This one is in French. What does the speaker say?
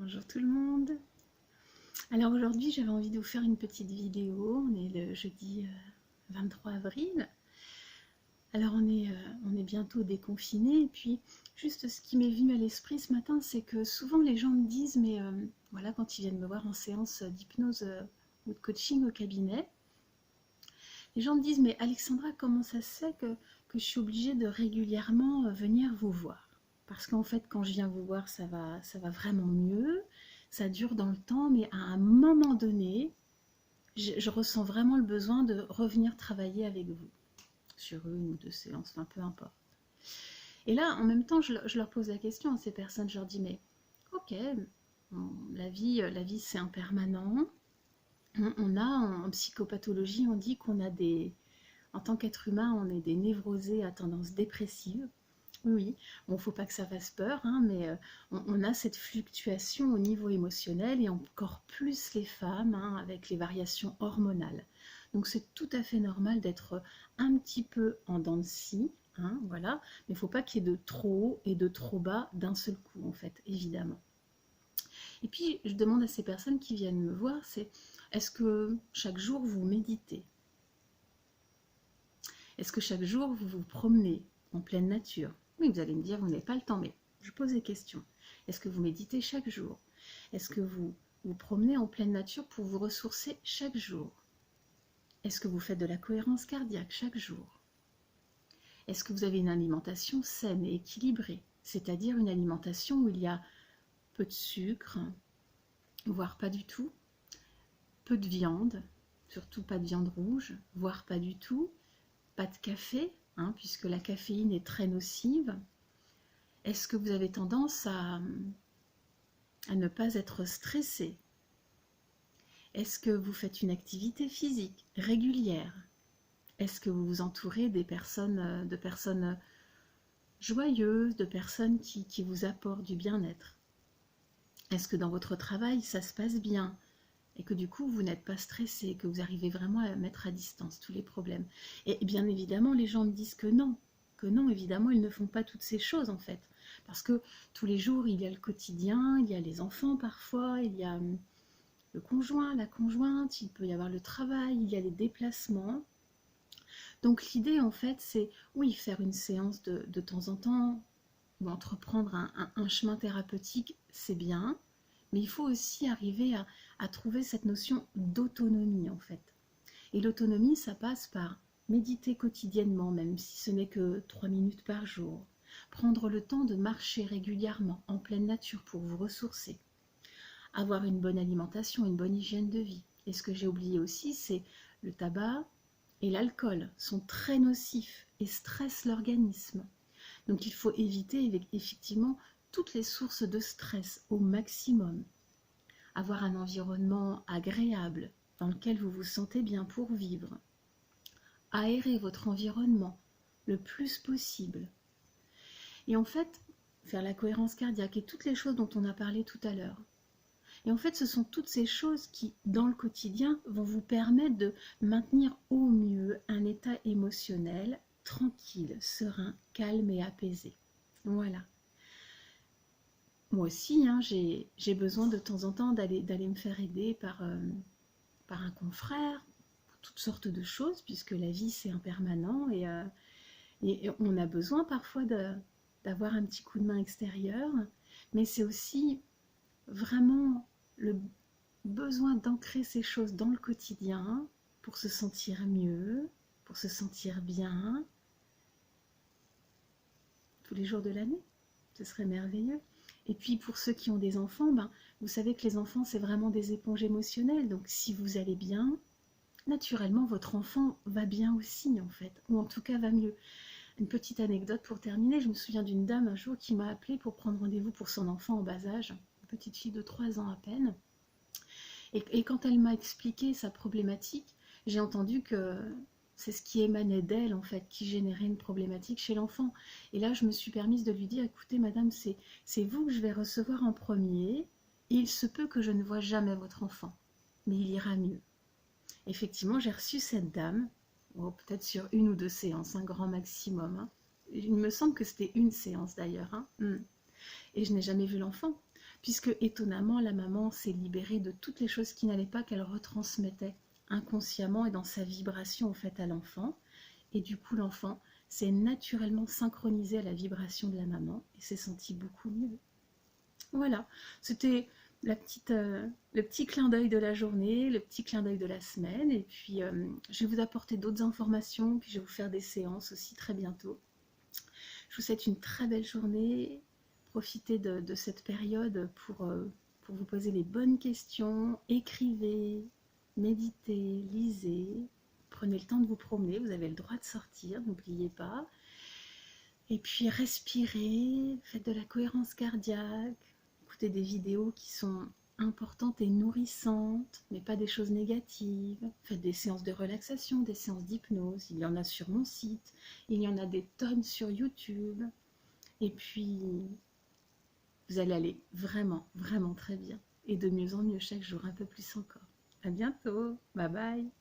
Bonjour tout le monde. Alors aujourd'hui j'avais envie de vous faire une petite vidéo. On est le jeudi 23 avril. Alors on est bientôt déconfiné. Et puis juste ce qui m'est venu à l'esprit ce matin, c'est que souvent les gens me disent, mais voilà, quand ils viennent me voir en séance d'hypnose ou de coaching au cabinet, les gens me disent, mais Alexandra, comment ça se fait que je suis obligée de régulièrement venir vous voir? Parce qu'en fait, quand je viens vous voir, ça va vraiment mieux, ça dure dans le temps, mais à un moment donné, je ressens vraiment le besoin de revenir travailler avec vous, sur une ou deux séances, enfin peu importe. Et là, en même temps, je leur pose la question à ces personnes, je leur dis, mais ok, la vie c'est impermanent, on a en psychopathologie, on dit qu'on a en tant qu'être humain, on est des névrosés à tendance dépressive. Oui, bon, faut pas que ça fasse peur, hein, mais on a cette fluctuation au niveau émotionnel et encore plus les femmes, hein, avec les variations hormonales. Donc c'est tout à fait normal d'être un petit peu en dents de scie, hein, voilà, mais il ne faut pas qu'il y ait de trop haut et de trop bas d'un seul coup, en fait, évidemment. Et puis je demande à ces personnes qui viennent me voir, c'est est-ce que chaque jour vous méditez? Est-ce que chaque jour vous vous promenez en pleine nature? Oui, vous allez me dire, vous n'avez pas le temps, mais je pose des questions. Est-ce que vous méditez chaque jour? Est-ce que vous vous promenez en pleine nature pour vous ressourcer chaque jour? Est-ce que vous faites de la cohérence cardiaque chaque jour? Est-ce que vous avez une alimentation saine et équilibrée? C'est-à-dire une alimentation où il y a peu de sucre, voire pas du tout, peu de viande, surtout pas de viande rouge, voire pas du tout, pas de café, hein, puisque la caféine est très nocive. Est-ce que vous avez tendance à ne pas être stressé? Est-ce que vous faites une activité physique régulière? Est-ce que vous vous entourez de personnes joyeuses, de personnes qui vous apportent du bien-être? Est-ce que dans votre travail, ça se passe bien et que du coup, vous n'êtes pas stressé, que vous arrivez vraiment à mettre à distance tous les problèmes? Et bien évidemment, les gens me disent que non, évidemment, ils ne font pas toutes ces choses en fait. Parce que tous les jours, il y a le quotidien, il y a les enfants parfois, il y a le conjoint, la conjointe, il peut y avoir le travail, il y a les déplacements. Donc l'idée en fait, c'est oui, faire une séance de temps en temps, ou entreprendre un chemin thérapeutique, c'est bien, mais il faut aussi arriver à trouver cette notion d'autonomie en fait. Et l'autonomie, ça passe par méditer quotidiennement, même si ce n'est que 3 minutes par jour. Prendre le temps de marcher régulièrement en pleine nature pour vous ressourcer. Avoir une bonne alimentation, une bonne hygiène de vie. Et ce que j'ai oublié aussi, c'est le tabac et l'alcool sont très nocifs et stressent l'organisme. Donc il faut éviter effectivement toutes les sources de stress au maximum. Avoir un environnement agréable dans lequel vous vous sentez bien pour vivre. Aérer votre environnement le plus possible. Et en fait, faire la cohérence cardiaque et toutes les choses dont on a parlé tout à l'heure. Et en fait, ce sont toutes ces choses qui, dans le quotidien, vont vous permettre de maintenir au mieux un état émotionnel tranquille, serein, calme et apaisé. Voilà. Moi aussi, hein, j'ai besoin de temps en temps d'aller me faire aider par un confrère, pour toutes sortes de choses, puisque la vie c'est impermanent et on a besoin parfois d'avoir un petit coup de main extérieur, mais c'est aussi vraiment le besoin d'ancrer ces choses dans le quotidien pour se sentir mieux, pour se sentir bien, tous les jours de l'année. Ce serait merveilleux. Et puis pour ceux qui ont des enfants, vous savez que les enfants c'est vraiment des éponges émotionnelles, donc si vous allez bien, naturellement votre enfant va bien aussi en fait, ou en tout cas va mieux. Une petite anecdote pour terminer, je me souviens d'une dame un jour qui m'a appelée pour prendre rendez-vous pour son enfant en bas âge, une petite fille de 3 ans à peine, et quand elle m'a expliqué sa problématique, j'ai entendu que c'est ce qui émanait d'elle en fait, qui générait une problématique chez l'enfant. Et là je me suis permise de lui dire, écoutez madame, c'est vous que je vais recevoir en premier, et il se peut que je ne voie jamais votre enfant, mais il ira mieux. Effectivement, j'ai reçu cette dame, peut-être sur une ou deux séances, un grand maximum. Hein. Il me semble que c'était une séance d'ailleurs. Hein. Et je n'ai jamais vu l'enfant. puisque étonnamment, la maman s'est libérée de toutes les choses qui n'allaient pas, qu'elle retransmettait inconsciemment et dans sa vibration en fait à l'enfant. Et du coup, l'enfant s'est naturellement synchronisé à la vibration de la maman et s'est senti beaucoup mieux. Voilà, c'était le petit clin d'œil de la journée, le petit clin d'œil de la semaine. Et puis, je vais vous apporter d'autres informations, puis je vais vous faire des séances aussi très bientôt. Je vous souhaite une très belle journée. Profitez de cette période pour vous poser les bonnes questions. Écrivez, méditez, lisez. Prenez le temps de vous promener. Vous avez le droit de sortir, n'oubliez pas. Et puis respirez, faites de la cohérence cardiaque. Écoutez des vidéos qui sont importantes et nourrissantes, mais pas des choses négatives. Faites des séances de relaxation, des séances d'hypnose. Il y en a sur mon site. Il y en a des tonnes sur YouTube. Et puis, vous allez aller vraiment, vraiment très bien. Et de mieux en mieux chaque jour, un peu plus encore. À bientôt. Bye bye.